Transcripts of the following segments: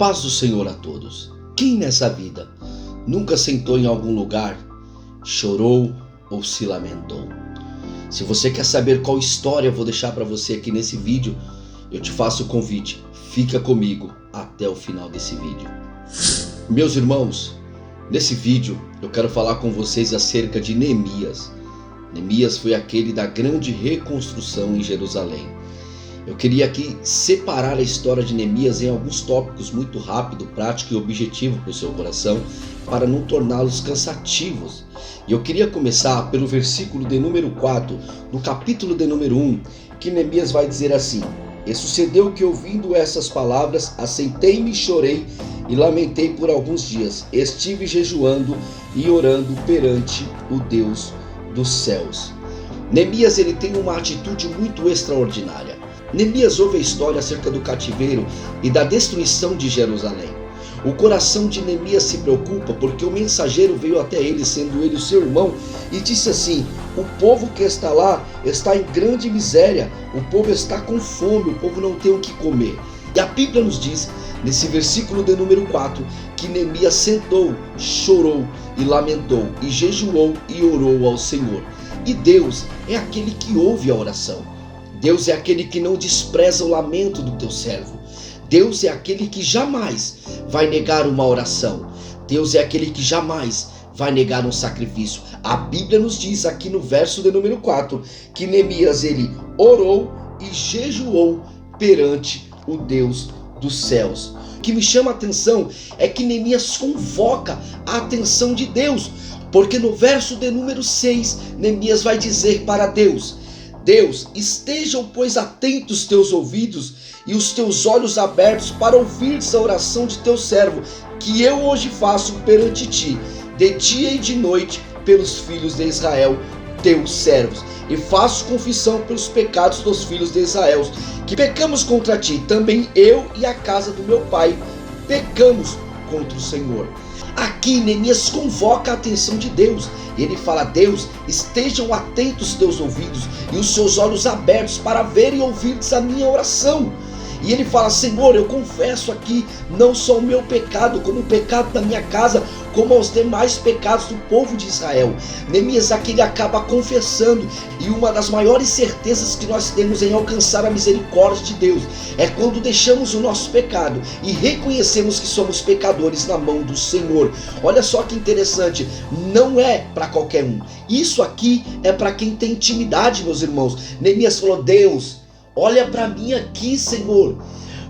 paz do Senhor a todos. Quem nessa vida nunca sentou em algum lugar, chorou ou se lamentou? Se você quer saber qual história eu vou deixar para você aqui nesse vídeo, eu te faço o convite, fica comigo até o final desse vídeo. Meus irmãos, nesse vídeo eu quero falar com vocês acerca de Neemias. Neemias foi aquele da grande reconstrução em Jerusalém. Eu queria aqui separar a história de Neemias em alguns tópicos muito rápido, prático e objetivo para o seu coração, para não torná-los cansativos. E eu queria começar pelo versículo de número 4, no capítulo de número 1, que Neemias vai dizer assim: E sucedeu que, ouvindo essas palavras, assentei-me, chorei e lamentei por alguns dias. Estive jejuando e orando perante o Deus dos céus. Neemias, ele tem uma atitude muito extraordinária. Neemias ouve a história acerca do cativeiro e da destruição de Jerusalém. O coração de Neemias se preocupa porque o mensageiro veio até ele, sendo ele o seu irmão, e disse assim: o povo que está lá está em grande miséria, o povo está com fome, o povo não tem o que comer. E a Bíblia nos diz, nesse versículo de número 4, que Neemias sentou, chorou e lamentou, e jejuou e orou ao Senhor. E Deus é aquele que ouve a oração. Deus é aquele que não despreza o lamento do teu servo. Deus é aquele que jamais vai negar uma oração. Deus é aquele que jamais vai negar um sacrifício. A Bíblia nos diz aqui no verso de número 4 que Neemias, ele orou e jejuou perante o Deus dos céus. O que me chama a atenção é que Neemias convoca a atenção de Deus, porque no verso de número 6, Neemias vai dizer para Deus: Deus, estejam, pois, atentos teus ouvidos e os teus olhos abertos para ouvir a oração de teu servo, que eu hoje faço perante ti, de dia e de noite, pelos filhos de Israel, teus servos. E faço confissão pelos pecados dos filhos de Israel, que pecamos contra ti, também eu e a casa do meu pai, pecamos contra o Senhor. Aqui Neemias convoca a atenção de Deus. Ele fala: Deus, estejam atentos teus ouvidos e os seus olhos abertos para ver e ouvir a minha oração. E ele fala: Senhor, eu confesso aqui não só o meu pecado, como o pecado da minha casa, como aos demais pecados do povo de Israel. Neemias aqui ele acaba confessando, e uma das maiores certezas que nós temos em alcançar a misericórdia de Deus é quando deixamos o nosso pecado e reconhecemos que somos pecadores na mão do Senhor. Olha só que interessante, não é para qualquer um. Isso aqui é para quem tem intimidade, meus irmãos. Neemias falou: Deus, olha para mim aqui, Senhor.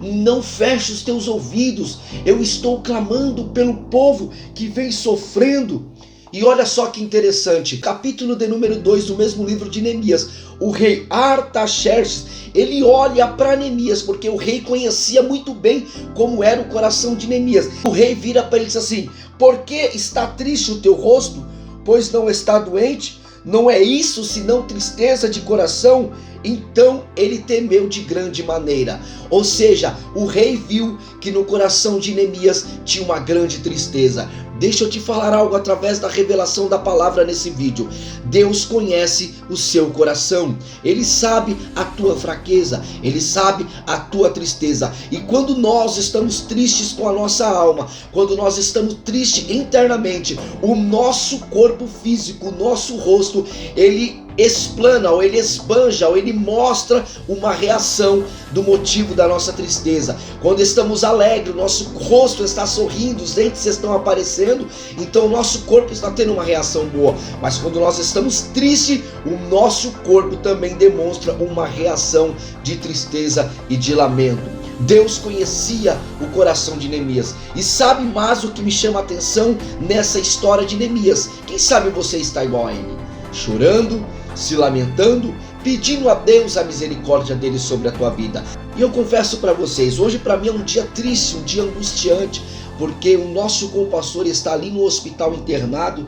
Não feche os teus ouvidos. Eu estou clamando pelo povo que vem sofrendo. E olha só que interessante, capítulo de número 2 do mesmo livro de Neemias, o rei Artaxerxes, ele olha para Neemias, porque o rei conhecia muito bem como era o coração de Neemias. O rei vira para ele e diz assim: por que está triste o teu rosto? Pois não está doente? Não é isso senão tristeza de coração? Então ele temeu de grande maneira. Ou seja, o rei viu que no coração de Neemias tinha uma grande tristeza. Deixa eu te falar algo através da revelação da palavra nesse vídeo. Deus conhece o seu coração. Ele sabe a tua fraqueza. Ele sabe a tua tristeza. E quando nós estamos tristes com a nossa alma, quando nós estamos tristes internamente, o nosso corpo físico, o nosso rosto, ele explana, ou ele esbanja, ou ele mostra uma reação do motivo da nossa tristeza. Quando estamos alegres, nosso rosto está sorrindo, os dentes estão aparecendo, então o nosso corpo está tendo uma reação boa. Mas quando nós estamos tristes, o nosso corpo também demonstra uma reação de tristeza e de lamento. Deus conhecia o coração de Neemias. E sabe mais o que me chama a atenção nessa história de Neemias? Quem sabe você está igual a ele, chorando, se lamentando, pedindo a Deus a misericórdia dele sobre a tua vida. E eu confesso para vocês, hoje para mim é um dia triste, um dia angustiante, porque o nosso compastor está ali no hospital internado.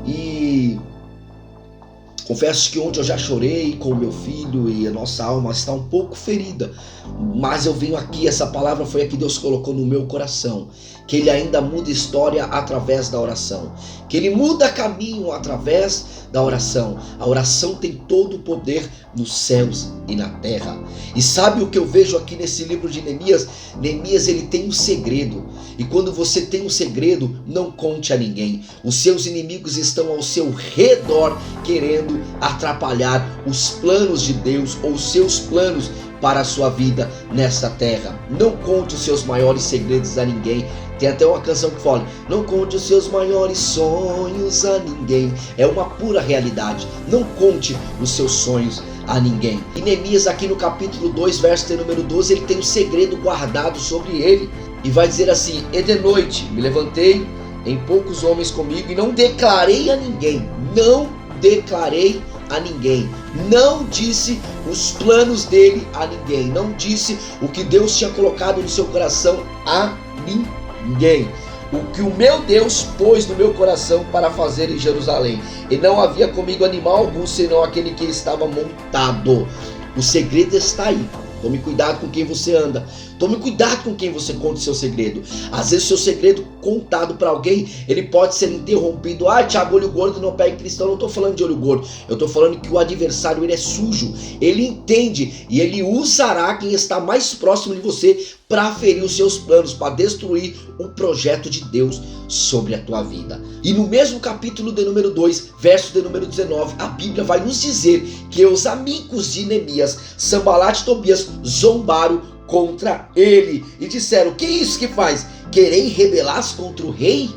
E confesso que ontem eu já chorei com o meu filho e a nossa alma está um pouco ferida. Mas eu venho aqui, essa palavra foi a que Deus colocou no meu coração, que Ele ainda muda história através da oração, que Ele muda caminho através da oração. A oração tem todo o poder nos céus e na terra. E sabe o que eu vejo aqui nesse livro de Neemias? Neemias, ele tem um segredo. E quando você tem um segredo, não conte a ninguém. Os seus inimigos estão ao seu redor querendo atrapalhar os planos de Deus ou os seus planos para a sua vida nessa terra. Não conte os seus maiores segredos a ninguém. Tem até uma canção que fala: não conte os seus maiores sonhos a ninguém. É uma pura realidade. Não conte os seus sonhos a ninguém. E Neemias, aqui no capítulo 2, verso de número 12, ele tem um segredo guardado sobre ele. E vai dizer assim: e de noite me levantei em poucos homens comigo e não declarei a ninguém. Não declarei a ninguém. Não disse os planos dele a ninguém. Não disse o que Deus tinha colocado no seu coração a ninguém. O que o meu Deus pôs no meu coração para fazer em Jerusalém. E não havia comigo animal algum, senão aquele que estava montado. O segredo está aí. Tome cuidado com quem você anda. Tome cuidado com quem você conta o seu segredo. Às vezes o seu segredo contado para alguém, ele pode ser interrompido. Ah, Thiago, olho gordo não pega cristão. Eu não estou falando de olho gordo. Eu estou falando que o adversário, ele é sujo. Ele entende e ele usará quem está mais próximo de você para ferir os seus planos, para destruir o projeto de Deus sobre a tua vida. E no mesmo capítulo de número 2, verso de número 19, a Bíblia vai nos dizer que os amigos de Neemias, Sanbalat e Tobias, zombaram contra ele e disseram: que é isso que faz? Querem rebelar contra o rei?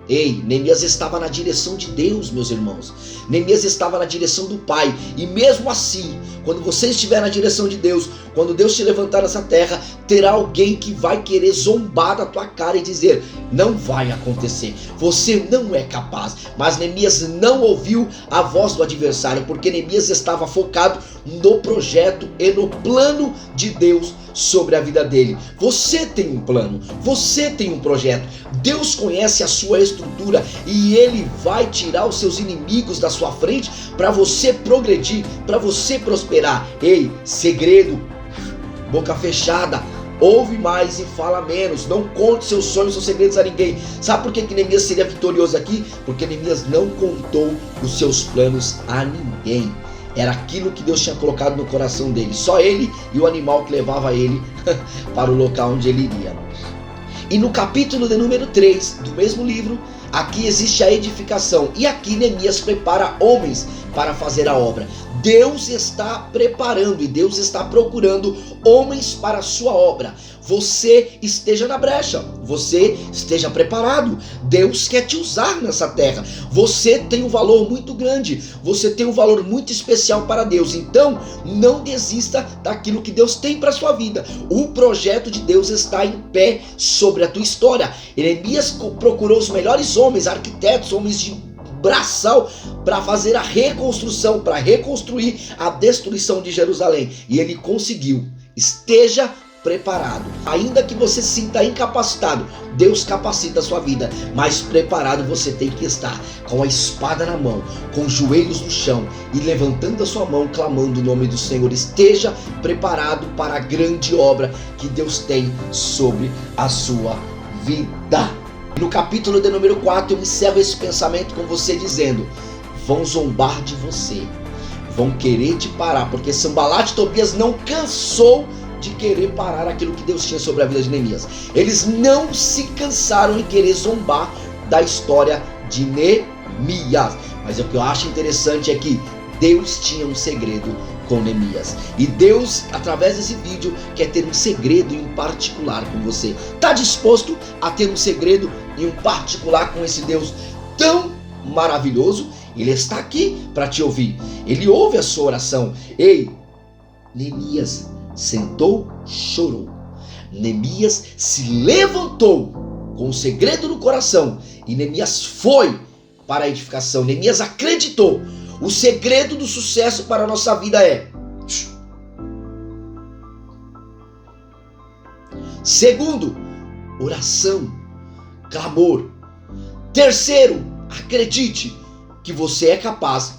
Ei, Neemias estava na direção de Deus, meus irmãos. Neemias estava na direção do Pai. E mesmo assim, quando você estiver na direção de Deus, quando Deus te levantar nessa terra, terá alguém que vai querer zombar da tua cara e dizer: não vai acontecer, você não é capaz. Mas Neemias não ouviu a voz do adversário, porque Neemias estava focado no projeto e no plano de Deus sobre a vida dele. Você tem um plano, você tem um projeto. Deus conhece a sua estrutura e ele vai tirar os seus inimigos da sua frente para você progredir, para você prosperar. Ei, segredo, boca fechada. Ouve mais e fala menos. Não conte seus sonhos, seus segredos a ninguém. Sabe por que Neemias seria vitorioso aqui? Porque Neemias não contou os seus planos a ninguém. Era aquilo que Deus tinha colocado no coração dele. Só ele e o animal que levava ele para o local onde ele iria. E no capítulo de número 3 do mesmo livro, aqui existe a edificação. E aqui Neemias prepara homens para fazer a obra. Deus está preparando e Deus está procurando homens para a sua obra. Você esteja na brecha, você esteja preparado. Deus quer te usar nessa terra. Você tem um valor muito grande, você tem um valor muito especial para Deus. Então, não desista daquilo que Deus tem para a sua vida. O projeto de Deus está em pé sobre a tua história. Neemias procurou os melhores homens, arquitetos, homens de braçal, para fazer a reconstrução, para reconstruir a destruição de Jerusalém. E ele conseguiu. Esteja preparado. Ainda que você se sinta incapacitado, Deus capacita a sua vida, mas preparado você tem que estar, com a espada na mão, com os joelhos no chão e levantando a sua mão, clamando o nome do Senhor. Esteja preparado para a grande obra que Deus tem sobre a sua vida. No capítulo de número 4, eu encerro esse pensamento com você dizendo: vão zombar de você, vão querer te parar, porque Sanbalat e Tobias não cansou de querer parar aquilo que Deus tinha sobre a vida de Neemias. Eles não se cansaram em querer zombar da história de Neemias. Mas o que eu acho interessante é que Deus tinha um segredo com Neemias. E Deus, através desse vídeo, quer ter um segredo em particular com você. Está disposto a ter um segredo em um particular com esse Deus tão maravilhoso? Ele está aqui para te ouvir. Ele ouve a sua oração. Ei, Neemias sentou, chorou. Neemias se levantou com um segredo no coração. E Neemias foi para a edificação. Neemias acreditou. O segredo do sucesso para a nossa vida é: segundo, oração, clamor. Terceiro, acredite que você é capaz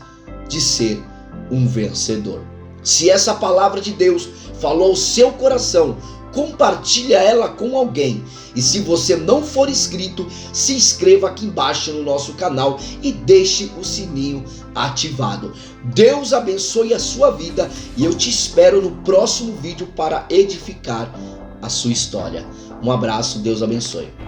de ser um vencedor. Se essa palavra de Deus falou ao seu coração, compartilha ela com alguém. E se você não for inscrito, se inscreva aqui embaixo no nosso canal e deixe o sininho ativado. Deus abençoe a sua vida e eu te espero no próximo vídeo para edificar a sua história. Um abraço, Deus abençoe.